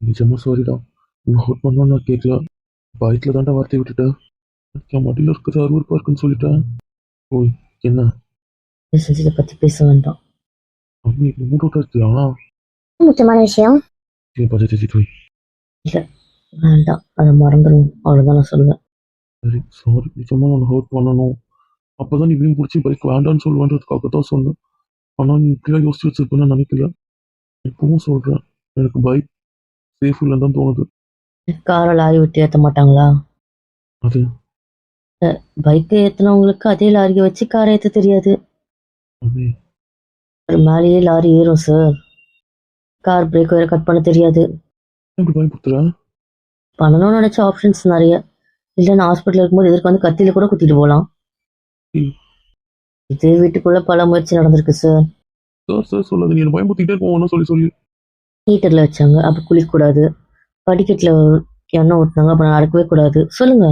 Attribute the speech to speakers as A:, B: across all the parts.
A: நிஜமா சாரிடா. உன்னை ஹர்ட் பண்ணணும்னு நான் கேட்கல. பயத்தில் தான்டா வார்த்தையை விட்டுட்டேன். என் மடியில் இருக்கிற அருவருப்பா இருக்குன்னு சொல்லிட்டேன். ஓய், என்ன
B: செஞ்சதை பற்றி பேச வேண்டாம்.
A: அம்மி மூட் அவுட்டாக இருக்கியா?
C: முக்கியமான விஷயம்.
A: நீ பஜ்ஜி போய்.
B: இல்லை, வேண்டாம், அதை மறந்துடும், அவ்வளோதான் நான் சொல்லுவேன்.
A: சரி சாரி, நிஜமாக நான் ஹர்ட் பண்ணணும். அப்போ தான் நீ வீண் பிடிச்சி பைக் வேண்டான்னு சொல்லுவேன்றதுக்காக தான் சொன்னேன். ஆனால் நீ இப்படிலாம் யோசிச்சு வச்சிருப்பேன்னு நினைக்கல. இப்பவும் சொல்கிறேன், எனக்கு பைக் சேஃப் இல்லைன்னு தான் தோணுது.
B: காரை லாரி விட்டு ஏற்ற மாட்டாங்களா?
A: அது
B: பைக்கை ஏற்றினவங்களுக்கு அதே லாரியை வச்சு காரை ஏற்ற தெரியாது.
A: அம்மி
B: மேலேயே லாரி ஏறும் சார். கார் பிரேக் வேறு கட் பண்ண தெரியாது.
A: எப்படி பயப்படுத்துற?
B: பண்ணணும்னு நினச்ச ஆப்ஷன்ஸ் நிறைய. இல்லை, நான் ஹாஸ்பிட்டல் இருக்கும்போது எதிர்க்கு வந்து கத்தியில் கூட குத்திட்டு போகலாம்.
A: ம்.
B: இதே வீட்டுக்குள்ளே பல முயற்சி நடந்திருக்கு சார்.
A: சார் சார் சொல்லாது, நீ என்னை பயன்படுத்திக்கிட்டே இருக்கோம் சொல்லி சொல்லி.
B: ஹீட்டரில் வச்சாங்க, அப்போ குளிக்கக்கூடாது. படிக்கட்டில் எண்ணெய் ஊற்றினாங்க, அப்போ நான் நடக்கவே கூடாது. சொல்லுங்க,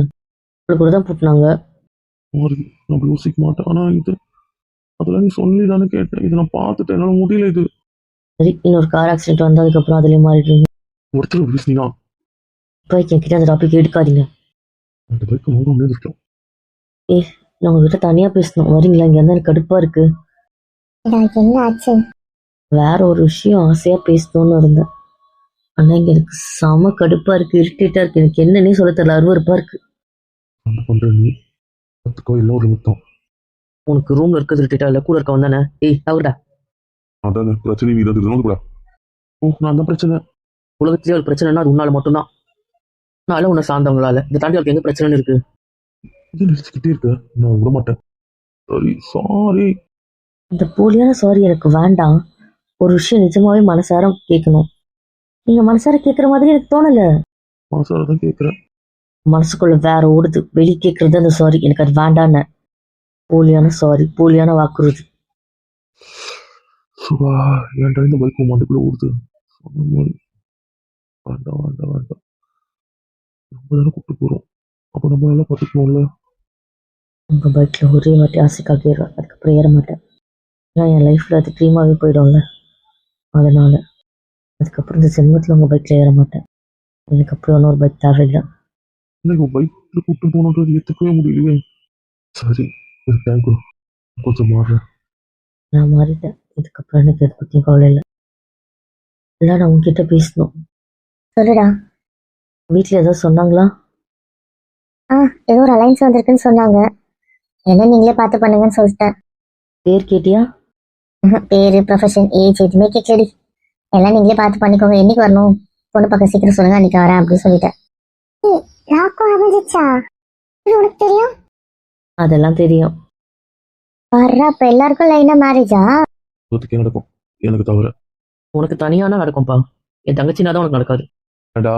B: உங்களுக்கு கூட தான் பூட்டினாங்க.
A: சாரி, நான் அப்படி யோசிக்க மாட்டேன். ஆனால் இது அதெல்லாம் நீ சொல்லி தானே கேட்டேன். இதை நான் பார்த்துட்டேன், என்னால் முடியல. இது
B: சரி, இன்னொரு கார் ஆக்சிடென்ட் வந்ததுக்கப்புறம் அதுலேயே மாறிடுவீங்க.
A: ஒருத்தர் பேசுனீங்க.
B: பைக் என்கிட்ட அந்த டாபிக் எடுக்காதீங்க.
A: அந்த பைக்கு மூணு மணி இருக்கோம்.
B: நான் உங்ககிட்ட தனியாக பேசணும், வரீங்களா? இங்கே இருந்தால் எனக்கு கடுப்பாக இருக்கு.
C: என்ன ஆச்சு?
B: வேற ஒரு விஷயம் ஆசையாக பேசணும்னு இருந்தேன். ஆனால் இங்கே எனக்கு செம கடுப்பாக இருக்குது, இரிட்டேட்டாக இருக்குது. எனக்கு என்னன்னே சொல்ல தெரியல, அருவருப்பாக இருக்குது.
A: என்ன பண்ணுற நீ? கற்றுக்கோ, இல்லை ஒரு நிமித்தம்.
B: உனக்கு ரூமில் இருக்கிறது இரிட்டேட்டாக இல்லை, கூட இருக்கவன் தானே? அவர்டா.
A: அதானே பிரச்சனை, நீ தான் கூட. ஓ, நான் தான் பிரச்சனை.
B: உலகத்திலேயே ஒரு பிரச்சனைனா அது உன்னால மட்டும்தான். நானும் உன்னை சார்ந்தவங்களால. இதை தாண்டி அவருக்கு எங்கே பிரச்சனைன்னு இருக்கு?
A: இது நினைச்சுக்கிட்டே இருக்க, நான் விட மாட்டேன். Sorry sorry.
B: இந்த போலியான சாரி எனக்கு வேண்டாம். ஒரு விஷயம் நிஜமாவே மனசார கேட்கணும். நீங்க மனசார கேட்குற மாதிரி எனக்கு தோணல.
A: மனசார தான் கேட்குறேன்.
B: மனசுக்குள்ள வேற ஓடுது, வெளி கேட்கறது அந்த சாரி. எனக்கு அது வேண்டான்னு. போலியான சாரி, போலியான வாக்குறுதி.
A: சுபா, ஏன்டா இந்த பைக் மண்டுக்குள்ள ஓடுது? சொன்ன மாதிரி வேண்டாம் வேண்டாம் வேண்டாம். நம்ம தானே கூப்பிட்டு போகிறோம், அப்போ நம்ம நல்லா பார்த்துக்கணும்ல.
B: உங்க பைக்ல ஒரே வாட்டி ஆசைக்காக ஏறுவேன், அதுக்கப்புறம் ஏற மாட்டேன். ஏன்னா என் லைஃப்ல அது ட்ரீமாவே போயிடும்ல. அதனால அதுக்கப்புறம் இந்த ஜென்மத்தில் உங்க பைக்ல ஏற மாட்டேன். எனக்கு அப்புறம் இன்னொரு பைக் தேவையில்லை.
A: எனக்கு பைக்கில் கூப்பிட்டு போகணுன்றது ஏற்றுக்கவே முடியலையே. சரி, எனக்கு தேங்க்யூ. கொஞ்சம் மாறுறேன்.
B: நான் மாறிட்டேன். இதுக்கப்புறம் எனக்கு எதை பற்றியும் கவலை இல்லை. இல்லை, நான் உங்ககிட்ட பேசணும்.
C: சொல்லுடா.
B: வீட்டில் ஏதாவது சொன்னாங்களா?
C: ஏதோ ஒரு அலைன்ஸ் வந்திருக்குன்னு சொன்னாங்க. என்ன நீங்களே பார்த்து பண்ணுங்கன்னு சொல்லிட்டேன்.
B: பேர் கேட்டியா?
C: பேரு, ப்ரொஃபஷன், ஏஜ் எதுவுமே கேட்கலடி. எல்லாம் நீங்களே பார்த்து பண்ணிக்கோங்க. என்னைக்கு வரணும்? பொண்ணு பக்கம் சீக்கிரம் சொல்லுங்க, அன்னைக்கு வரேன் அப்படின்னு சொல்லிட்டேன். நாக்கும் அமைஞ்சிச்சா? உனக்கு தெரியும்?
B: அதெல்லாம் தெரியும்.
C: வர்ற அப்ப எல்லாருக்கும் லைனா மேரேஜா?
A: அதுக்கு நடக்கும், எனக்கு தவிர.
B: உனக்கு தனியானா நடக்கும்பா. என் தங்கச்சினா தான் உனக்கு நடக்காது.
A: ஏண்டா,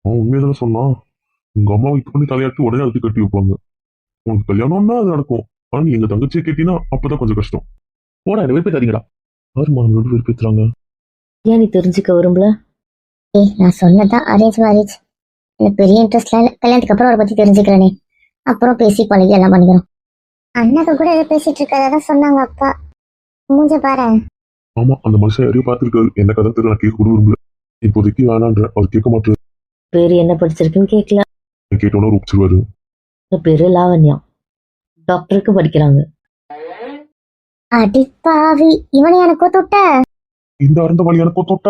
A: அவன் உண்மையை சொன்னான். உங்க அம்மா இது பண்ணி தலையாட்டி உடனே அதுக்கு கட்டி வைப்பாங்க. உனக்கு கல்யாணம்னா அது நடக்கும். ஆனா நீ எங்க தங்கச்சியை கேட்டீங்கன்னா அப்பதான் கொஞ்சம் கஷ்டம். போடா, என்ன வெறுப்பேத்தாதீங்கடா. யாரு மாணவர்களோடு வெறுப்பேத்துறாங்க?
B: ஏன் நீ தெரிஞ்சுக்க விரும்பல?
C: நான் சொன்னதான் அரேஞ்ச் மேரேஜ். எனக்கு பெரிய இன்ட்ரெஸ்ட்லாம் இல்லை. கல்யாணத்துக்கு அப்புறம் அவரை பத்தி தெரிஞ்சுக்கிறேனே, அப்புறம் பேசி பழகி எல்லாம் பண்ணிக்கிறோம். அண்ணாக்கு கூட ஏதோ பேசிட்டு இருக்கதான் சொன்னாங்க அப்பா. மூஞ்ச பாரு.
A: ஆமா, அந்த மனுஷன் யாரையும் பார்த்துருக்காரு. என்ன கதை தெரியல, நான் கேட்க கூட விரும்பல. இப்போதைக்கு வேணான்ற, அவர் கேட்க மாட்டாரு.
B: பேரு என்ன படிச்சிருக்குன்னு கேட்கல.
A: கேட்டோன்னா ரூபிச்சிருவாரு.
B: பேரு லாவண்யா, டாக்டருக்கு படிக்கிறாங்க.
C: அடிப்பாவி, இவனை எனக்கோ தொட்ட.
A: இந்த அறந்த வழி எனக்கோ தொட்ட.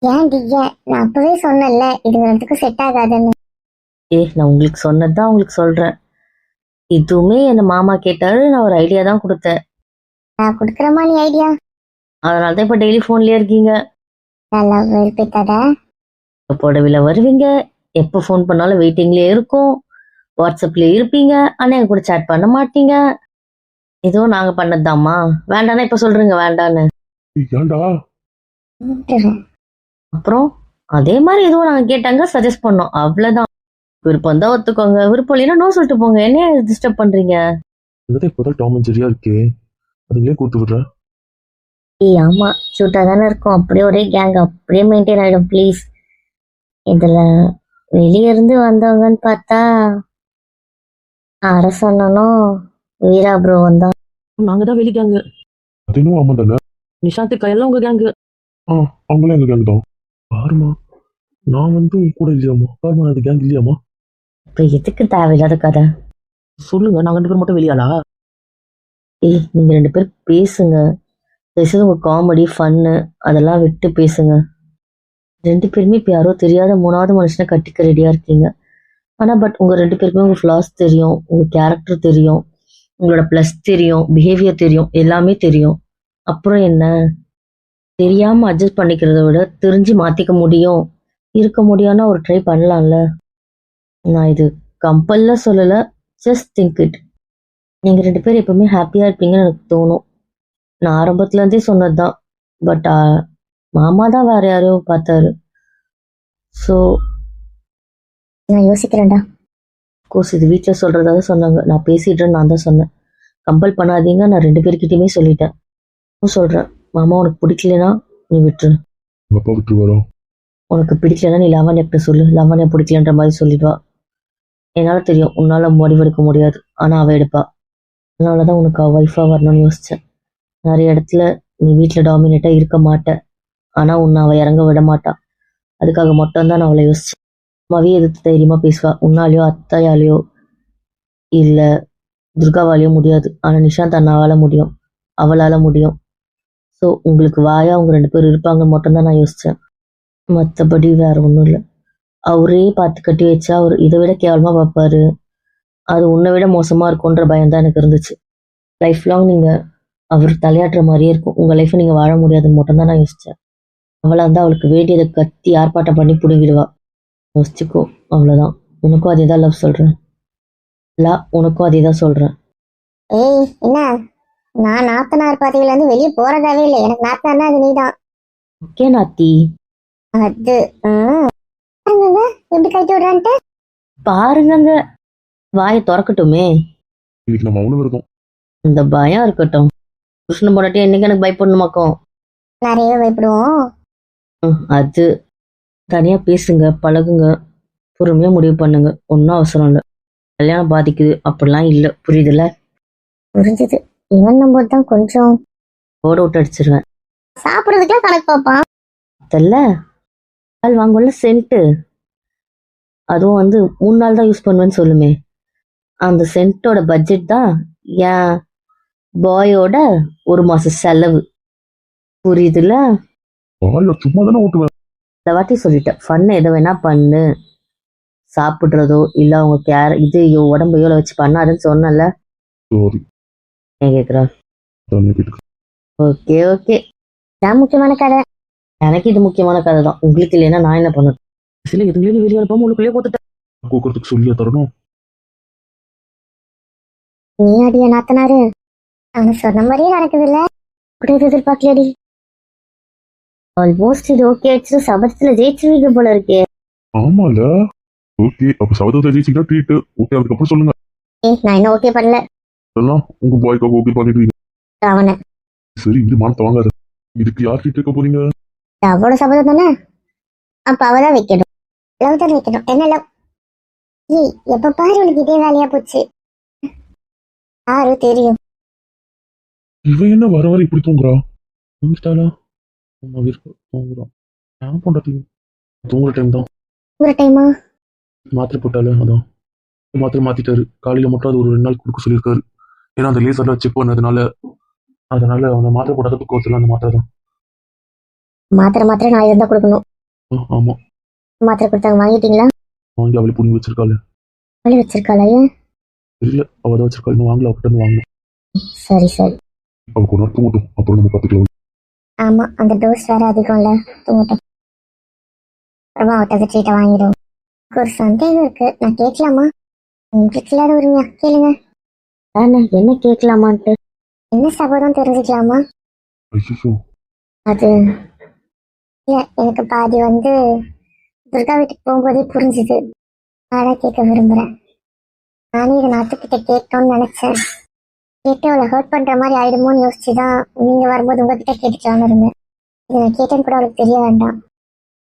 C: ஏன் நான் அப்பவே சொன்னேன்ல இது ரெண்டுக்கு செட் ஆகாதுன்னு.
B: நான் உங்களுக்கு சொன்னதுதான் உங்களுக்கு சொல்றேன். இதுவுமே என்ன மாமா கேட்டாரு, நான் ஒரு ஐடியா தான் கொடுத்தேன்.
C: நான் கொடுக்குற மாதிரி ஐடியா?
B: அதனாலதான் இப்ப டெய்லி போன்லயே இருக்கீங்க.
C: நல்லா வெறுப்பேத்தாத.
B: புடவையில வருவீங்க, எப்போ ஃபோன் பண்ணாலும் வெயிட்டிங்லயே இருக்கும், வாட்ஸ்அப்லயே இருப்பீங்க, ஆனா எங்க கூட சேட் பண்ண மாட்டீங்க. இதுவும் நாங்க பண்ணதுதாம்மா. வேண்டானா இப்ப சொல்றீங்க வேண்டான்னு.
A: ஏன்டா?
B: அப்புறம் அதே மாதிரி எதுவும் நாங்க கேட்டாங்க, சஜஸ்ட் பண்ணோம், அவ்வளவுதான். விருப்பம் தான் ஒத்துக்கோங்க, விருப்பம் இல்லைன்னா நோ சொல்லிட்டு போங்க. என்ன டிஸ்டர்ப் பண்றீங்க?
A: இப்போதான் டாம் அண்ட் ஜெரியா இருக்கே, அதுலயே கூத்து விடுற.
C: ஆமா, சூட்டா தானே இருக்கும். அப்படியே ஒரே கேங் அப்படியே மெயின்டைன் ஆயிடும். ப்ளீஸ். இதுல வெளிய இருந்து வந்தவங்கன்னு பார்த்தா அரசனும் வீரா ப்ரோ வந்தா.
B: நாங்க தான் வெளி கேங்கு.
A: அது இன்னும் ஆமா தானே.
B: நிஷாந்த் கையெல்லாம் உங்க கேங்கு.
A: அவங்களே எங்க கேங் தான். பாருமா, நான் வந்து உன் கூட இல்லையாம்மா? பாருமா, அது கேங் இல்லையாம்மா?
B: இப்போ எதுக்கு தேவையில்லாத கதை? சொல்லுங்க, நாங்கள் 2 பேர் மட்டும் வெளியாளா? ஏய், நீங்கள் 2 பேர் பேசுங்க. பேசுறது உங்கள் காமெடி ஃபன்னு அதெல்லாம் விட்டு பேசுங்க. 2 பேருமே இப்போ யாரோ தெரியாத 3வது மனுஷனை கட்டிக்க ரெடியாக இருக்கீங்க. ஆனால் பட் உங்கள் 2 பேருக்குமே உங்கள் ஃப்ளாஸ் தெரியும், உங்கள் கேரக்டர் தெரியும், உங்களோட ப்ளஸ் தெரியும், பிஹேவியர் தெரியும், எல்லாமே தெரியும். அப்புறம் என்ன? தெரியாமல் அட்ஜஸ்ட் பண்ணிக்கிறத விட தெரிஞ்சு மாற்றிக்க முடியும், இருக்க முடியும்னா ஒரு ட்ரை பண்ணலாம்ல. நான் இது கம்பல்ல சொல்லலை, ஜஸ்ட் திங்க் இட். நீங்கள் 2 பேரும் எப்பவுமே ஹாப்பியாக இருப்பீங்கன்னு எனக்கு தோணும். நான் ஆரம்பத்துலேருந்தே சொன்னது தான். பட் மாமா தான் வேற யாரையோ பார்த்தாரு. ஸோ
C: நான் யோசிக்கிறேன்டா.
B: கோர்ஸ் இது வீட்டில் சொல்கிறதா தான் சொன்னாங்க. நான் பேசிடுறேன்னு நான் தான் சொன்னேன். கம்பல் பண்ணாதீங்க, நான் 2 பேர்கிட்டயுமே சொல்லிட்டேன். சொல்கிறேன், மாமா உனக்கு பிடிக்கலனா நீ விட்டுரு.
A: உங்க அப்பா விட்டு வரோம்.
B: உனக்கு பிடிக்கலனா நீ லாவண்யாக்கிட்ட சொல்லு. லாவண்யா பிடிக்கலன்ற மாதிரி சொல்லிடுவா. என்னால் தெரியும் உன்னால் முடிவெடுக்க முடியாது, ஆனால் அவள் எடுப்பா. அதனால தான் உனக்கு அவள் ஒய்ஃபாக வரணும்னு யோசித்தேன். நிறைய இடத்துல நீ வீட்டில் டாமினேட்டாக இருக்க மாட்ட, ஆனால் உன்னை அவள் இறங்க விட மாட்டா. அதுக்காக மட்டும்தான் நான் அவளை யோசித்தேன். அம்மாவே எதிர்த்து தைரியமாக பேசுவா. உன்னாலேயோ அத்தையாலேயோ இல்லை துர்காவாலேயோ முடியாது, ஆனால் நிஷாந்த் அண்ணாவால் முடியும், அவளால் முடியும். ஸோ உங்களுக்கு வாயா அவங்க 2 பேர் இருப்பாங்கன்னு மட்டும்தான் நான் யோசித்தேன். மற்றபடி வேற ஒன்றும் இல்லை. அவரே பார்த்து கட்டி வச்சா அவர் இதை விட கேவலமாக பார்ப்பாரு. அது உன்னை விட மோசமாக இருக்குன்ற பயம் தான் எனக்கு இருந்துச்சு. லைஃப் லாங் நீங்கள் அவர் தலையாட்டுற மாதிரியே இருக்கும், உங்கள் லைஃப்பை நீங்கள் வாழ முடியாதுன்னு மட்டும்தான் நான் யோசித்தேன். அவளாக இருந்தால் அவளுக்கு வேண்டியதை கத்தி ஆர்ப்பாட்டம் பண்ணி பிடுங்கிடுவா. யோசிச்சுக்கோ, அவ்வளோதான். உனக்கும் அதே தான் லவ் சொல்கிறேன். உனக்கும் அதே தான் சொல்கிறேன்.
C: ஏய் என்ன, நான் நாத்தனார் பாத்தியில இருந்து வெளியே போறதாவே இல்லை. எனக்கு நாத்தனார்னா அது நீதான்.
B: ஓகே நாத்தி.
C: அது பாருங்க எப்படி கட்டி விடுறான்ட்டு.
B: பாருங்கங்க, வாயை திறக்கட்டுமே.
A: இன்னைக்கு நம்ம அவனு விரதம்.
B: இந்த பயம் இருக்கட்டும். புருஷனை போடாட்டி என்னைக்கு எனக்கு பயப்படணுமாக்கும்.
C: நிறைய பயப்படுவோம்.
B: அது தனியாக பேசுங்க, பழகுங்க, பொறுமையாக முடிவு பண்ணுங்க. ஒன்றும் அவசரம் இல்லை. கல்யாணம் பாதிக்குது அப்படிலாம் இல்லை, புரியுதுல்ல?
C: புரிஞ்சுது. இவன் போது தான் கொஞ்சம்
B: ஓட விட்டு அடிச்சிருவேன்.
C: சாப்பிட்றதுக்குலாம் கணக்கு பார்ப்பான்.
B: தெரியல, பால் வாங்கும்ல சென்ட்டு, அதுவும் வந்து 3 நாள் தான் யூஸ் பண்ணுவேன்னு சொல்லுமே. அந்த சென்ட்டோட பட்ஜெட் தான் என் பாயோட 1 மாச செலவு, புரியுதுல்ல?
A: வாயில சும்மா தானே ஓட்டுவேன்.
B: இந்த வாட்டி சொல்லிட்டேன், ஃபன்னு எதை வேணா பண்ணு, சாப்பிட்றதோ இல்லை அவங்க இதையோ உடம்பையோ வச்சு பண்ணாதுன்னு சொன்னல.
A: சாரி,
B: ஏன் கேட்குறா?
A: தனியா கேட்டுக்க.
B: ஓகே ஓகே,
C: இதான் முக்கியமான கதை.
B: எனக்கு இது முக்கியமான கதை தான். உங்களுக்கு இல்லைன்னா நான் என்ன பண்ணணும்? சில இதுங்களே வெளியே அனுப்பாம உங்களுக்குள்ளே போட்டுட்டேன்.
A: கூக்குறதுக்கு சொல்லியா தரணும்?
C: நீ அடிய நாத்தனாரு, அவனு சொன்ன மாதிரியே நடக்குது இல்ல? கூட எதிர்பார்க்கலடி.
B: ஆல்மோஸ்ட் இது ஓகே ஆயிடுச்சு. சபதத்தில் ஜெயிச்சிருவீங்க போல இருக்கே.
A: ஆமால. ஓகே, அப்ப சபதத்தை ஜெயிச்சிட்டா ட்ரீட். ஓகே, அதுக்கப்புறம் சொல்லுங்க.
C: நான் என்ன ஓகே பண்ணல.
A: அதெல்லாம் உங்க பாய்க்காக ஓகே பண்ணிடுவீங்க.
C: அவனை
A: சரி, இது மானத்தை வாங்காது. இதுக்கு யார் ட்ரீட் வைக்க போறீங்க?
C: அவளோட சபதம் தானே, அப்ப அவதான் வைக்கணும். லவ் தான் வைக்கணும். என்ன லவ்? ஏய், எப்ப பாரு உனக்கு இதே வேலையா போச்சு. யாரு தெரியும்?
A: இவன் என்ன வர வர இப்படி தூங்குறா? தூங்கிட்டாளா? அம்மா விருப்பம் தூங்குறான். நான் பொண்டாட்டி தூங்குற டைம் தான்.
C: ஒரு டைமா?
A: மாத்திரை போட்டாலே அதான். மாத்திரை மாத்திட்டாரு. காலையில மட்டும் அது ஒரு 2 நாள் கொடுக்க சொல்லியிருக்காரு. ஏன்னா அந்த லேசர்ல செக் பண்ணதுனால, அதனால அந்த மாத்திரை போடாத தூக்க வரல. அந்த மாத்திரை தான்.
C: மாத்திரை நான் இருந்தா கொடுக்கணும்.
A: ஆமா,
C: மாத்திரை கொடுத்தாங்க, வாங்கிட்டீங்களா?
A: வாங்கி அவளை புடிங்கி வச்சிருக்காள்.
C: அவளே வச்சிருக்காளா? ஏன்?
A: இல்ல, அவதான் வச்சிருக்காள். இன்னும் வாங்கல, அவகிட்ட இருந்து வாங்கணும்.
C: சரி சரி.
A: அவளுக்கு ஒரு நாள் தூங்கட்டும், அப்புறம் நம்ம பார்த்துக்கலாம்.
C: ஆமா, அந்த டோஸ் வேற அதிகம் இல்ல, தூங்கட்டும். அப்புறமா அவட்ட ட்ரீட்டை வாங்கிடும். ஒரு சந்தேகம் இருக்கு, நான் கேட்கலாமா? உங்களுக்கு இல்லாத உரிமையா? கேளுங்க.
B: என்ன கேட்கலாமான்ட்டு?
C: என்ன சபதம் தெரிஞ்சுக்கலாமா?
A: ஐயோ,
C: அது இல்ல, எனக்கு பாதி வந்து துர்கா வீட்டுக்கு போகும்போதே புரிஞ்சுது. அதான் கேட்க விரும்புறேன். நானே இதை நாத்துக்கிட்ட கேட்டோம்னு நினைச்சேன். கேட்டு அவளை ஹர்ட் பண்ற மாதிரி ஆயிடுமோன்னு யோசிச்சுதான் நீங்க வரும்போது உங்ககிட்ட கேட்டுக்கலாம்னு இருந்தேன். இது நான் கேட்டேன்னு கூட அவளுக்கு தெரிய வேண்டாம்.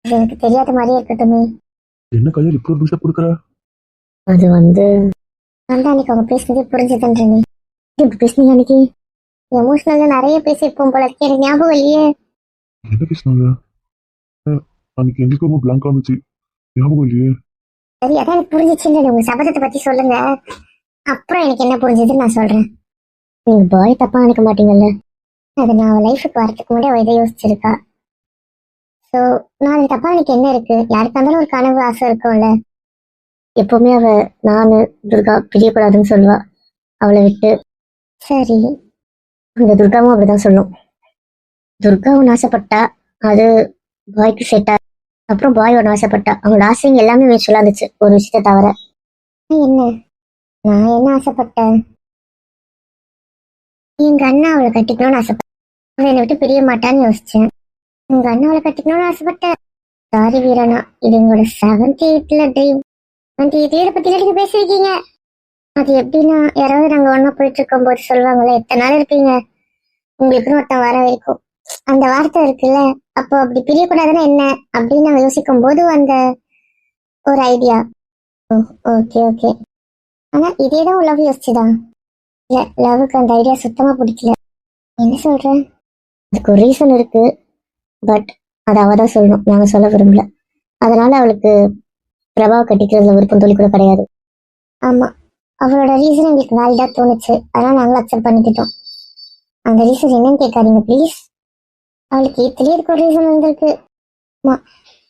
C: இது எனக்கு தெரியாத மாதிரியே இருக்கட்டுமே.
A: என்ன கையில் இப்படி ஒரு பில்டப் கொடுக்குற?
B: அது வந்து
C: நான் தான் அன்னைக்கு அவங்க பேசினதே புரிஞ்சுதுன்றேனே. இப்படி பேசுனீங்க அன்னைக்கு? எமோஷனல்ல நிறைய பேசியிருப்போம் போல இருக்கு, எனக்கு ஞாபகம் இல்லையே.
A: என்ன பேசினாங்க? அன்னைக்கு எங்களுக்கு ரொம்ப பிளாங்கா இருந்துச்சு. ஞாபகம் இல்லையே.
C: சரி அதான் எனக்கு புரிஞ்சிச்சுன்னு உங்க சபதத்தை பத்தி சொல்லுங்க. அப்புறம் எனக்கு என்ன புரிஞ்சதுன்னு நான் சொல்றேன். நீங்க பாய் தப்பா நினைக்க மாட்டீங்கல்ல? அது நான் அவ லைஃபுக்கு வரதுக்கு முன்னாடி அவ இதை யோசிச்சிருக்கா. ஸோ நாளைக்கு தப்பா எனக்கு என்ன இருக்கு? யாருக்கா இருந்தாலும் ஒரு கனவு ஆசை இருக்கும்ல. எப்பவுமே அவ நானு துர்கா பிரியக்கூடாதுன்னு சொல்லுவா அவளை விட்டு. சரி, இந்த துர்காவும் அப்படிதான் சொல்லும். துர்காவும் ஆசைப்பட்டா, அது பாய்க்கு செட்டா. அப்புறம் பாய் ஒன்று ஆசைப்பட்டா. அவங்களோட ஆசைங்க எல்லாமே மியூச்சுவலா இருந்துச்சு ஒரு விஷயத்த தவிர. என்ன நான் என்ன ஆசைப்பட்டேன்? எங்க அண்ணா அவளை கட்டிக்கணும்னு ஆசைப்பட்டேன். அவளை என்னை விட்டு பிரிய மாட்டான்னு யோசிச்சேன். உங்க அண்ணா அவளை கட்டிக்கணும்னு ஆசைப்பட்டேன். சாரி வீரனா, இது உங்களோட 7th 8th dream. 7th 8th பத்தி நீங்க பேசிருக்கீங்க. அது எப்படின்னா, யாராவது நாங்க ஒண்ணா போயிட்டு இருக்கும் போது சொல்லுவாங்கல்ல, எத்தனை நாள் இருப்பீங்க உங்களுக்குன்னு ஒருத்தன் வர வரைக்கும், அந்த வார்த்தை இருக்குல்ல. அப்போ அப்படி பிரியக்கூடாதுன்னா என்ன அப்படின்னு நாங்க யோசிக்கும் போது அந்த ஒரு ஐடியா. Okay okay. ஆனா இதேதான் லவ் யோசிச்சுதான். இல்ல, லவ்வுக்கு அந்த ஐடியா சுத்தமா பிடிக்கல. என்ன சொல்ற? அதுக்கு ஒரு ரீசன் இருக்கு. பட் அதை அவ தான் சொல்லணும், நாங்க சொல்ல விரும்பல. அதனால அவளுக்கு பிரபாவை கட்டிக்கிறதுல விருப்பம் துளி கூட கிடையாது. ஆமா, அவளோட ரீசன் எங்களுக்கு வேலிடா தோணுச்சு. அதனால நாங்களும் அக்செப்ட் பண்ணிக்கிட்டோம். அந்த ரீசன் என்னன்னு கேட்காதீங்க ப்ளீஸ். அவளுக்கு இதுலயே இருக்க ஒரு ரீசன் வந்திருக்கு. ஆமா,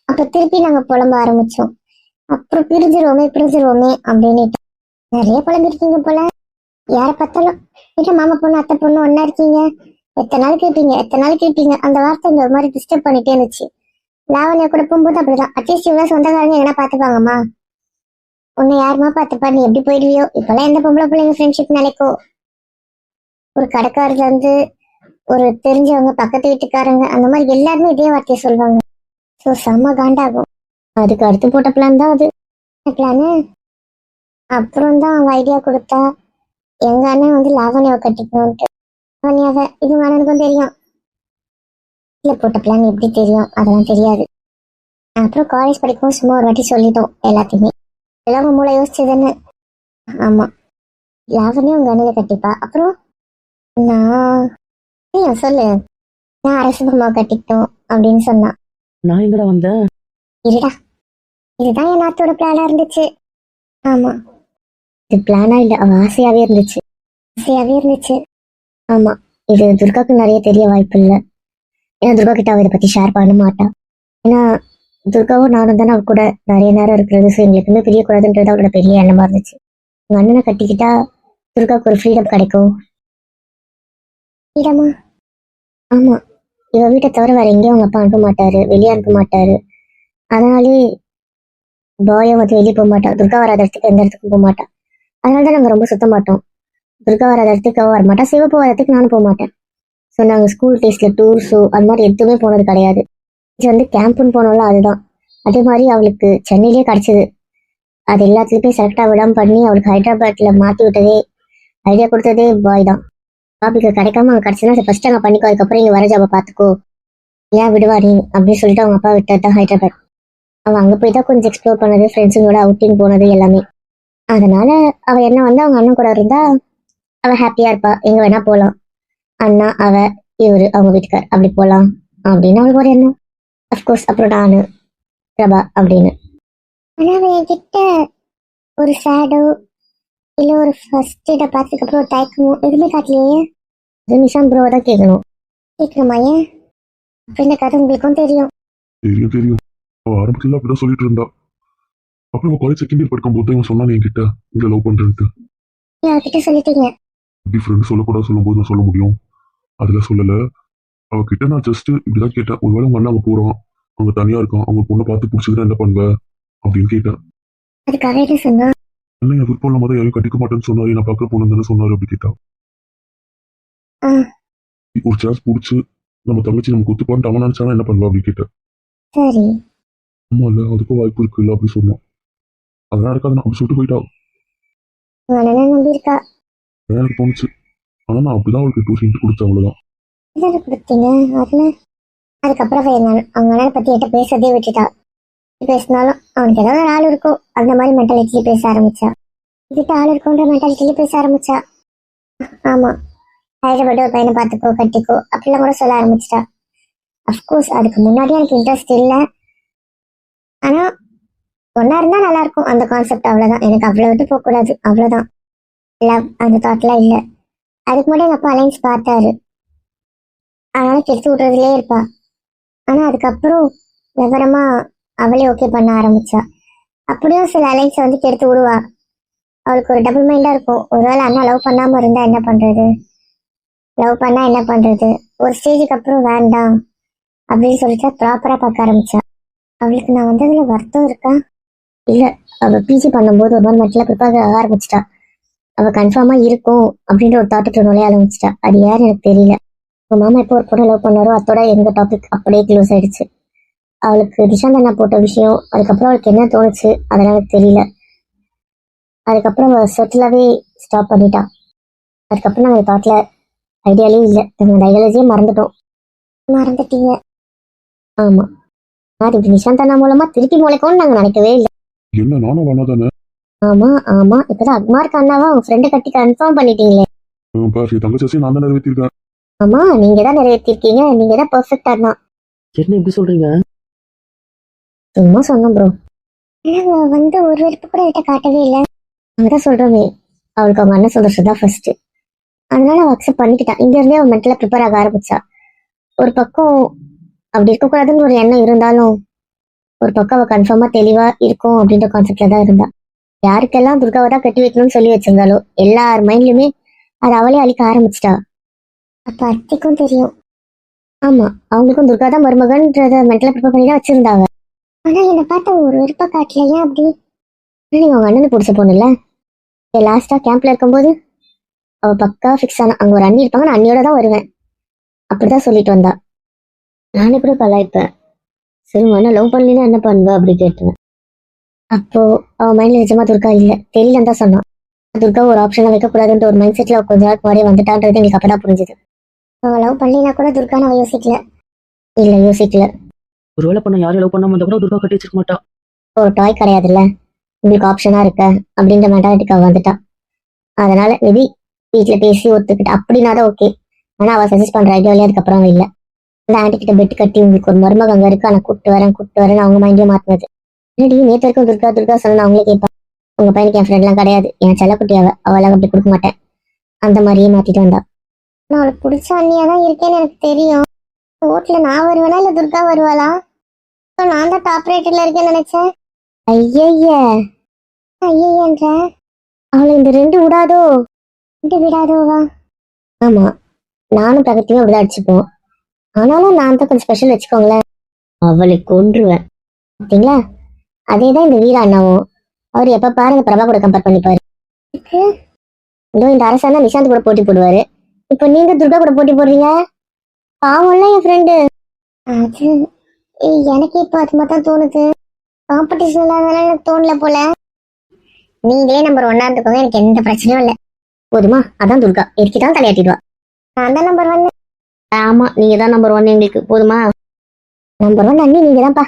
C: அப்ப திருப்பி நாங்க புலம்ப ஆரம்பிச்சோம். அப்புறம் பிரிஞ்சிருவோமே அப்படின்னு நிறைய புலம்பிருக்கீங்க போல. யாரை பார்த்தாலும் வீட்டுல மாமா பொண்ணு அத்தை பொண்ணு ஒன்னா இருக்கீங்க, எத்தனை நாள் கேட்பீங்க அந்த வார்த்தை இந்த ஒரு மாதிரி டிஸ்டர்ப் பண்ணிட்டே இருந்துச்சு. லாவண்யா கூட போகும்போது அப்படிதான். அட்லீஸ்ட் இவ்வளவு சொந்தக்காரங்க எங்கன்னா பாத்துப்பாங்கம்மா, உன்னை யாருமா பாத்துப்பா, நீ எப்படி போயிடுவியோ. இப்பெல்லாம் எந்த பொம்பளை பிள்ளைங்க ஃப்ரெண்ட்ஷிப் நினைக்கோ. ஒரு கடைக்காரர்ல இருந்து ஒரு தெரிஞ்சவங்க, பக்கத்து வீட்டுக்காரங்க, அந்த மாதிரி எல்லாருமே இதே வார்த்தையை சொல்லுவாங்க. ஸோ செம்ம காண்டாகும். அதுக்கு அடுத்து போட்ட பிளான் தான் அது. பிளானு அப்புறம் தான் அவங்க ஐடியா கொடுத்தா, எங்க அண்ணன் வந்து லாவண்யாவை கட்டிக்கணும்ட்டு. லாவண்யாவை இது அண்ணனுக்கும் தெரியும். இல்ல, போட்ட பிளான் எப்படி தெரியும் அதெல்லாம் தெரியாது. அப்புறம் காலேஜ் படிக்கும் சும்மா ஒரு வாட்டி சொல்லிட்டோம் எல்லாத்தையுமே. எல்லாம் மூளை யோசிச்சதுன்னு. ஆமா, லாவண்யா உங்க அண்ணனை கட்டிப்பா. அப்புறம் நான் சொல்லு, நான் அரசு பொம்மாவை கட்டிக்கிட்டோம் அப்படின்னு சொன்னான்.
B: நான் எங்கடா வந்தேன்?
C: இருடா, இதுதான் என் நாத்தோட பிளானா இருந்துச்சு. ஆமா, இது பிளானா இல்ல, அவன் ஆசையாவே இருந்துச்சு. ஆமா, இது துர்காக்கு நிறைய தெரிய வாய்ப்பு இல்லை. ஏன்னா துர்கா கிட்ட அவ இதை பத்தி ஷேர் பண்ண மாட்டா. ஏன்னா துர்காவும் நானும் தானே அவ கூட நிறைய நேரம் இருக்கிறது. ஸோ எங்களுக்குமே பிரியக்கூடாதுன்றது அவளோட பெரிய எண்ணமா இருந்துச்சு. உங்க அண்ணனை கட்டிக்கிட்டா துர்காவுக்கு ஒரு ஃப்ரீடம் கிடைக்கும். ஃப்ரீடமா? ஆமா, இவ வீட்டை தவிர வேற எங்கேயும் அவங்க அப்பா அனுப்ப மாட்டாரு, வெளியே அனுப்ப மாட்டாரு. அதனாலே பாயும் வந்து வெளியே போக மாட்டா. துர்கா வராத இடத்துக்கு எந்த இடத்துக்கும் போக மாட்டா. அதனாலதான் நாங்க ரொம்ப சுத்த மாட்டோம். துர்கா வராத இடத்துக்கு அவ வரமாட்டா, சிவப்பு வர இடத்துக்கு நானும் போக மாட்டேன். ஸோ நாங்கள் ஸ்கூல் டேஸ்ட்ல டூர்ஸோ அந்த மாதிரி எதுவுமே போனது கிடையாது. இது வந்து கேம்புன்னு போனோம்ல, அதுதான். அதே மாதிரி அவளுக்கு சென்னையிலே கிடைச்சது. அது எல்லாத்துலயுமே செலக்டா விடாம பண்ணி அவளுக்கு ஹைதராபாத்ல மாத்தி விட்டதே, ஐடியா கொடுத்ததே பாய் தான். பாபிக்கு கிடைக்காம அங்கே கிடைச்சதுன்னா ஃபர்ஸ்ட் அங்கே பண்ணிக்கோ, அதுக்கப்புறம் இங்கே வர ஜாபை பார்த்துக்கோ, ஏன் விடுவா நீ அப்படின்னு சொல்லிட்டு அவங்க அப்பா விட்டது தான் ஹைதராபாத். அவன் அங்கே போய் தான் கொஞ்சம் எக்ஸ்ப்ளோர் பண்ணது, ஃப்ரெண்ட்ஸுங்களோட அவுட்டிங் போனது எல்லாமே. அதனால அவ என்ன வந்து அவங்க அண்ணன் கூட இருந்தா அவ ஹாப்பியா இருப்பா, எங்க வேணா போகலாம். அண்ணா, அவ, இவரு, அவங்க வீட்டுக்கார் அப்படி போகலாம் அப்படின்னு அவளுக்கு ஒரு எண்ணம். அஃப்கோர்ஸ் அப்புறம் நானு, பிரபா அப்படின்னு. ஆனா அவ என்கிட்ட ஒரு சேடோ இல்ல ஒரு ஃபர்ஸ்ட் இதை பார்த்ததுக்கு அப்புறம் ஒரு தயக்கமோ எதுவுமே காட்டலையே. அது நிஷாந்த் ப்ரோவை தான் கேட்கணுமா? ஏன்? அப்ப இந்த கதை உங்களுக்கும் தெரியும்.
A: தெரியும். அவ ஆரம்பத்துல அப்படிதான் சொல்லிட்டு இருந்தா. அப்புறம் காலேஜ் செகண்ட் இயர் படிக்கும் போது இவன் சொன்னான் என்கிட்ட இங்க லவ் பண்றேன்ட்டு.
C: யார்கிட்ட சொல்லிட்டீங்க?
A: இப்படி ஃப்ரெண்ட் சொல்லக்கூடாது, சொல்லும் போது நான் சொல்ல முடியும். அதுல சொல்லல. அவகிட்ட நான் ஜஸ்ட் இப்படிதான் கேட்டேன், ஒருவேளை உங்க அண்ணா அங்க போறான், அங்க தனியா இருக்கான், அவங்க பொண்ணை பார்த்து பிடிச்சதுன்னா என்ன பண்ணுவ அப்படின்னு கேட்டேன்.
C: அதுக்காக என்ன சொன்னா?
A: அண்ணன் என் விருப்பம் இல்லாம தான் யாரையும் கட்டிக்க மாட்டேன்னு சொன்னாரு, நான் பார்க்க பொண்ணு தானே சொன்னாரு அப்படி கேட்டா. ஒரு சான்ஸ் பிடிச்சு நம்ம தங்கச்சி நமக்கு ஒத்துப்பான்ட்டு அவன் நினைச்சானா என்ன பண்ணுவா அப்படி கேட்டேன்.
C: சரி,
A: ஆமா இல்ல, அதுக்கும் வாய்ப்பு இருக்கு இல்ல அப்படி சொன்னான். அதெல்லாம் இருக்காது அப்படி சொல்லிட்டு போயிட்டா.
C: நம்பி இருக்கா
A: எனக்கு தோணுச்சு. ஆனா நான் அப்படிதான் அவளுக்கு 2 ஹிண்ட் கொடுத்தேன், அவ்வளவுதான்.
C: கொடுத்தீங்க. அதுக்கப்புறம் அவங்க அண்ணனை பத்தி என்கிட்ட பேசுறதே விட்டுட்டா. பேசினாலும் அவனுக்கு ஏதாவது ஒரு ஆள் இருக்கும் அந்த மாதிரி மென்டாலிட்டியில பேச ஆரம்பிச்சா. இதுக்கு ஆள் இருக்குன்ற மென்டாலிட்டியில பேச ஆரம்பிச்சா. ஆமா, ஹைதராபாத் ஒரு பையனை பார்த்துக்கோ, கட்டிக்கோ அப்படிலாம் கூட சொல்ல ஆரம்பிச்சிட்டா. அஃப்கோர்ஸ் அதுக்கு முன்னாடி எனக்கு இன்ட்ரெஸ்ட் இல்லை. ஆனா ஒன்னா இருந்தா நல்லா இருக்கும் அந்த கான்செப்ட், அவ்வளவுதான். எனக்கு அவ்வளவு விட்டு போக கூடாது, அவ்வளவுதான். லவ் அந்த தாட்லாம் இல்ல. அதுக்கு முன்னாடி எங்க அப்பா அலைன்ஸ் பார்த்தாரு, அதனால கெடுத்து விடுறதுலயே இருப்பா. ஆனா அதுக்கப்புறம் விவரமா அவளே ஓகே பண்ண ஆரம்பிச்சா. அப்படியும் சில அலைன்ஸை வந்து கெடுத்து விடுவா. அவளுக்கு ஒரு டபுள் மைண்டா இருக்கும். ஒருவேளை அண்ணா லவ் பண்ணாம இருந்தா என்ன பண்றது, லவ் பண்ணா என்ன பண்றது, ஒரு ஸ்டேஜுக்கு அப்புறம் வேண்டாம் அப்படின்னு சொல்லிட்டு ப்ராப்பரா பார்க்க ஆரம்பிச்சா. அவளுக்கு நான் வந்ததுல வருத்தம் இருக்கா? இல்ல. அவ பிஜி பண்ணும்போது ஒரு நாள் மட்டும் ப்ரிப்பேர் ஆக ஆரம்பிச்சிட்டா. அவ கன்ஃபார்மா இருக்கும் அப்படின்ற ஒரு தாட்டுக்கு நுழைய ஆரம்பிச்சிட்டா. அது யாரு எனக்கு தெரியல. உங்க மாமா எப்போ ஒரு பொண்ணை லவ் பண்ணாரோ அதோட எங்க டாபிக் அப்படியே க்ளோஸ் ஆயிடுச்சு. அவளுக்கு நிஷாந்த் அண்ணா போட்ட விஷயம், அதுக்கப்புறம் அவளுக்கு என்ன தோணுச்சு அதெல்லாம் எனக்கு தெரியல. அதுக்கப்புறம் அவள் செட்டிலாவே ஸ்டாப் பண்ணிட்டா. அதுக்கப்புறம் நாங்கள் தாட்ல ஐடியாலே இல்லை, நாங்கள் ஐடியாலஜியே மறந்துட்டோம். மறந்துட்டீங்க? ஆமா. அது இப்படி நிஷாந்த் அண்ணா மூலமா திருப்பி முளைக்கும்னு நாங்கள் நினைக்கவே இல்லை.
A: என்ன நானும் வேணாதானே?
C: ஆமா ஆமா, இப்பதான் அக்மார்க் அண்ணாவா உங்க ஃப்ரெண்டை கட்டி கன்ஃபார்ம் பண்ணிட்டீங்களே.
A: பாரு என் தங்கச்சி நான் தான் நிறைவேற்றிருக்கேன்.
C: ஆமா, நீங்க தான் நிறைவேற்றிருக்கீங்க. நீங்க தான் பெர்ஃபெக்டா அண்ணா.
B: என்ன இப்படி சொல்றீங்க?
C: சும்மா சொன்னோம் ப்ரோ. வந்து ஒரு வெறுப்பு கூட கிட்ட காட்டவே இல்லை. அங்கதான் சொல்றோமே, அவளுக்கு அவங்க அண்ணன் சந்தோஷம் தான் ஃபர்ஸ்ட். அதனால அவள் அக்செப்ட் பண்ணிக்கிட்டான். இங்க இருந்தே அவன் மென்டலா ப்ரிப்பேர் ஆக ஆரம்பிச்சா. ஒரு பக்கம் அப்படி இருக்கக்கூடாதுன்னு ஒரு எண்ணம் இருந்தாலும், ஒரு பக்கம் அவ கன்ஃபார்மா தெளிவா இருக்கும் அப்படின்ற கான்செப்ட்ல தான் இருந்தா. யாருக்கெல்லாம் துர்காவை தான் கட்டி வைக்கணும்னு சொல்லி வச்சிருந்தாலோ எல்லார் மைண்ட்லயுமே அதை அவளே அழிக்க ஆரம்பிச்சிட்டா. அப்ப அத்திக்கும் தெரியும். ஆமா, அவங்களுக்கும் துர்கா தான் மருமகன்றத மென்டலா ப்ரிப்பேர் பண்ணி தான் வச்சிருந்தாங்க. ஆனா என்னை பார்த்தா ஒரு விருப்ப காட்டலையா அப்படி? நீங்க அவங்க அண்ணனுக்கு பிடிச்ச பொண்ணு இல்ல. லாஸ்டா கேம்ப்ல இருக்கும்போது அவ பக்கா ஃபிக்ஸ் ஆனா அங்க ஒரு அண்ணி இருப்பாங்க, நான் அண்ணியோட தான் வருவேன் அப்படிதான் சொல்லிட்டு வந்தா. நானே கூட கலாய்ப்பேன், சரி அண்ணா லவ் பண்ணலன்னா என்ன பண்ணுவ அப்படி கேட்டுவேன். அப்போ அவ மைண்ட்ல நிஜமா துர்கா இல்ல, தெரியலன்னு தான் சொன்னான். துர்கா ஒரு ஆப்ஷனா வைக்கக்கூடாதுன்ற ஒரு மைண்ட் செட்ல கொஞ்ச நாள் முன்னாடியே வந்துட்டான்றது எங்களுக்கு அப்பதான் புரிஞ்சுது. அவ லவ் பண்ணலனா கூட துர்கா நான் யோசிக்கல. இல்ல யோசிக்கல.
B: ஒருவேளை பண்ண யாரும் லவ் பண்ணாம இருந்தா கூட துர்கா கட்டி வச்சிருக்க மாட்டா.
C: ஒரு டாய் கிடையாதுல்ல, உங்களுக்கு ஆப்ஷனா இருக்க அப்படின்ற மென்டாலிட்டிக்கு அவ வந்துட்டா. அதனால மேபி வீட்டுல பேசி ஒத்துக்கிட்டு அப்படின்னா தான் ஓகே. ஆனா அவ சஜஸ்ட் பண்ற ஐடியாவிலே அதுக்கப்புறம் இல்ல. அந்த ஆண்டி கிட்ட பெட் கட்டி உங்களுக்கு ஒரு மருமக அங்க இருக்கு, ஆனா கூட்டு வரேன்னு அவங்க மைண்டையும் மாத்தினது. என்னடி நேற்று வரைக்கும் துர்கா துர்கா சொன்னா அவங்களே கேட்பாங்க. உங்க பையனுக்கு என் ஃப்ரெண்ட் எல்லாம் கிடையாது, என் செல்லக்குட்டி அவளாக அப்படி கொடுக்க மாட்டேன் அந்த மாதிரியே மாத்திட்டு வந்தா. நான் அவளுக்கு பிடிச்ச அண்ணியா தான் இருக்கேன்னு எனக்கு தெரியும். ஓட்டுல நான் வருவேனா இல்ல துர்கா வருவாளா? நான் தான் டாப் ரேட்டட்ல இருக்கேன்னு நினைச்சேன். ஐயய்ய ஐயன்ற அவளை இந்த ரெண்டு விடாதோ. ரெண்டு விடாதோவா? ஆமா, நானும் பிரகத்தியும் அப்படிதான் அடிச்சுப்போம். ஆனாலும் நான் தான் கொஞ்சம் ஸ்பெஷல் வச்சுக்கோங்களேன். அவளை கொன்றுவேன் பார்த்தீங்களா? அதேதான் இந்த வீரா அண்ணாவும். அவர் எப்ப பாருங்க பிரபா கூட கம்பேர் பண்ணிப்பாரு. இதோ இந்த அரசாங்க நிஷாந்த் கூட போட்டி போடுவாரு, இப்ப நீங்க துர்கா கூட போட்டி போடுறீங்க. பாவம்ல என் ஃப்ரெண்டு. அது எனக்கு இப்ப அது மாதிரி தான் தோணுது. காம்படிஷன் இல்லாதனால எனக்கு தோணல போல. நீங்களே நம்பர் ஒன்னா இருந்துக்கோங்க, எனக்கு எந்த பிரச்சனையும் இல்லை. போதுமா? அதான் துர்கா எதுக்கிட்டாலும் தலையாட்டிடுவா. நான் தான் நம்பர் ஒன். ஆமா, நீங்க தான் நம்பர் ஒன் எங்களுக்கு. போதுமா? நம்பர் ஒன் அண்ணி நீங்க தான்ப்பா.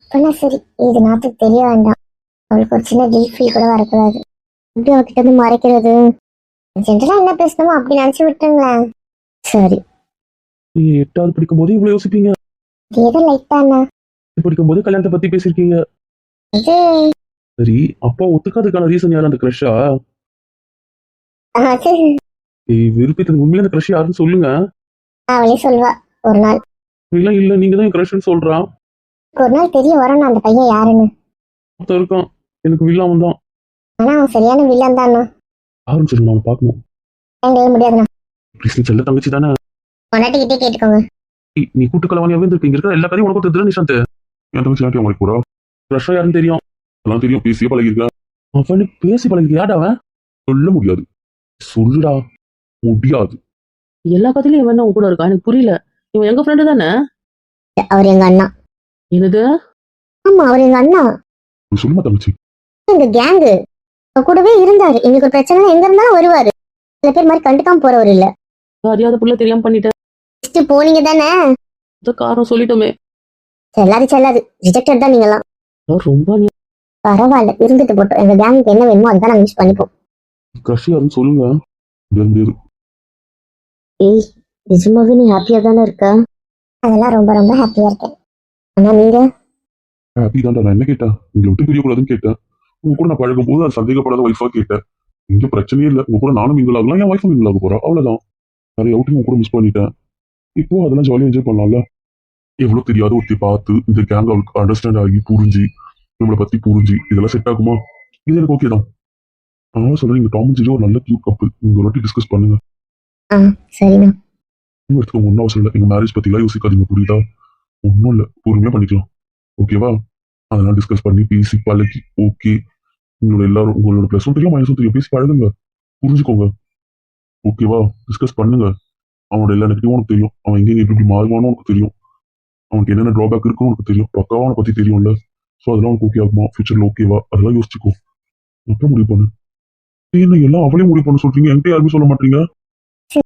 C: அப்பனா சரி, இது நாட்டுக்கு தெரிய வேண்டாம். அவளுக்கு ஒரு சின்ன கில்ட் ஃபீல் கூட வரக்கூடாது. எப்படி அவகிட்ட இருந்து மறைக்கிறது? ஜென்ரலா என்ன பேசணுமோ அப்படி நினைச்சு விட்டுருங்களேன். சரி.
A: நீ 8வது படிக்கும் போது இவ்வளவு யோசிப்பீங்க?
C: ஏதோ லைட்டா என்ன
A: படிக்கும் போது கல்யாணத்தை பத்தி பேசிருக்கீங்க.
C: இது
A: சரி, அப்பா ஒத்துக்காதுக்கான ரீசன் யாரு? அந்த கிரஷா?
C: அது
A: விருப்பத்துக்கு உண்மையில அந்த கிரஷ் யாருன்னு சொல்லுங்க.
C: அவளே சொல்வா ஒரு நாள்.
A: இல்ல இல்ல நீங்க தான் கிரஷ்ன்னு சொல்றான்.
C: ஒரு நாள் தெரிய வரணும் அந்த பையன் யாருன்னு.
A: ஒருத்தன் இருக்கான், எனக்கு வில்லாமன் தான்.
C: ஆனா அவன் சரியான வில்லன் தான்.
A: யாருன்னு சொல்லணும், அவனை பார்க்கணும்.
C: எங்கேயே முடியாதுண்ணா.
A: கிருஷ்ண செல்ல தங்கச்சி தானே?
C: பொண்டாட்டிக்கிட்டே கேட்டுக்கோங்க.
A: நீ கூட்டு கலவாணியாவே இருந்திருக்க. இங்க இருக்கிற எல்லா கதையும் உனக்கு தெரிஞ்சு நிஷாந்த். என் தங்கச்சி யார்ட்டி அவங்களுக்கு போறா? கிரஷா யாருன்னு தெரியும், அதெல்லாம் தெரியும். பேசியே பழகிருக்கேன். அவனு பேசி பழகிருக்க. யாடா அவன்? சொல்ல முடியாது. சொல்லுடா. முடியாது.
B: எல்லா கதையிலும் இவன் உன் கூட இருக்கா? எனக்கு புரியல. இவன் எங்க ஃப்ரெண்டு தானே?
C: அவர் எங்க அண்ணா.
B: என்னது?
C: ஆமா, அவர் எங்க அண்ணா.
A: சொல்லுமா தங்கச்சி?
C: எங்க கேங்கு கூடவே இருந்தாரு. எங்களுக்கு ஒரு பிரச்சனை எங்க இருந்தாலும் வருவாரு. சில பேர் மாதிரி கண்டுக்காம போறவர் இல்ல.
B: அறியாத புள்ள தெரியாம பண்ணிட்டேன்.
C: போனீங்க தானே,
B: காரணம் சொல்லிட்டோமே.
C: செல்லாது செல்லாது, ரிஜெக்டட் தான் நீங்களாம்.
B: ரொம்ப
C: பரவாயில்ல, இருந்துட்டு போட்டோம். எங்க கேங்குக்கு என்ன வேணுமோ அதுதான் நாங்க யூஸ் பண்ணிப்போம்.
A: கிரஷ் யாருன்னு சொல்லுங்க. முடியாது.
B: ஏய், நிஜமாவே நீ ஹாப்பியா தானே இருக்க?
C: அதெல்லாம் ரொம்ப ரொம்ப ஹாப்பியா இருக்கேன். ஆனா நீங்க
A: ஹாப்பி தான்டா. நான் என்ன கேட்டேன், உங்களை விட்டு பிரியக்கூடாதுன்னு கேட்டேன். உங்க கூட நான் பழகும் போது அது சந்தேகப்படாத ஒய்ஃபா கேட்டேன். இங்க பிரச்சனையே இல்லை. உங்க கூட நானும் மிங்கிள் ஆகலாம், என் ஒய்ஃபும் மிங்கிள் ஆக போறா, அவ்வளவுதான். நிறைய அவுட்டிங் உங்க கூட மிஸ் பண்ணிட்டேன். இப்போ அதெல்லாம் ஜாலியா என்ஜாய் பண்ணலாம்ல. எவ்வளவு தெரியாத ஒருத்தி பார்த்து இந்த கேங் அவளுக்கு அண்டர்ஸ்டாண்ட் ஆகி புரிஞ்சு நம்மளை பத்தி புரிஞ்சு இதெல்லாம் செட் ஆகுமா? இது எனக்கு ஓகே தான். நான் சொல்றேன், நீங்க டாம் அண்ட் ஜெர்ரி ஒரு நல்ல கியூட் கப்பல். நீங்க ஒரு வாட்டி டிஸ்கஸ் பண்ணுங்க.
C: ஆ சரிண்ணா.
A: எடுத்துக்கோங்க, ஒன்றும் அவசரம் இல்லை. எங்க மேரேஜ் பத்திலாம் யோசிக்காதீங்க, புரியுதா? ஒன்றும் இல்லை, பொறுமையா பண்ணிக்கலாம். ஓகேவா? அதெல்லாம் டிஸ்கஸ் பண்ணி பேசி பழகி ஓகே. உங்களோட எல்லாரும் உங்களோட ப்ளஸும் தெரியும் மைனஸும் தெரியும், பேசி பழகுங்க, புரிஞ்சுக்கோங்க. ஓகேவா? டிஸ்கஸ் பண்ணுங்க. அவனோட எல்லா நெகட்டிவும் உனக்கு தெரியும். அவன் எங்கெங்க எப்படி எப்படி மாறுவானோ உனக்கு தெரியும். அவனுக்கு என்னென்ன ட்ராபேக் இருக்கும் உனக்கு தெரியும். பக்காவா அவனை பத்தி தெரியும்ல. ஸோ அதெல்லாம் உனக்கு ஓகே ஆகுமா? ஃபியூச்சர்ல ஓகேவா? அதெல்லாம் யோசிச்சுக்கோ. அப்புறம் முடிவு பண்ணு. என்ன எல்லாம் அவளே முடிவு பண்ண சொல்றீங்க, என்கிட்ட யாருமே சொல்ல மாட்டீங்க?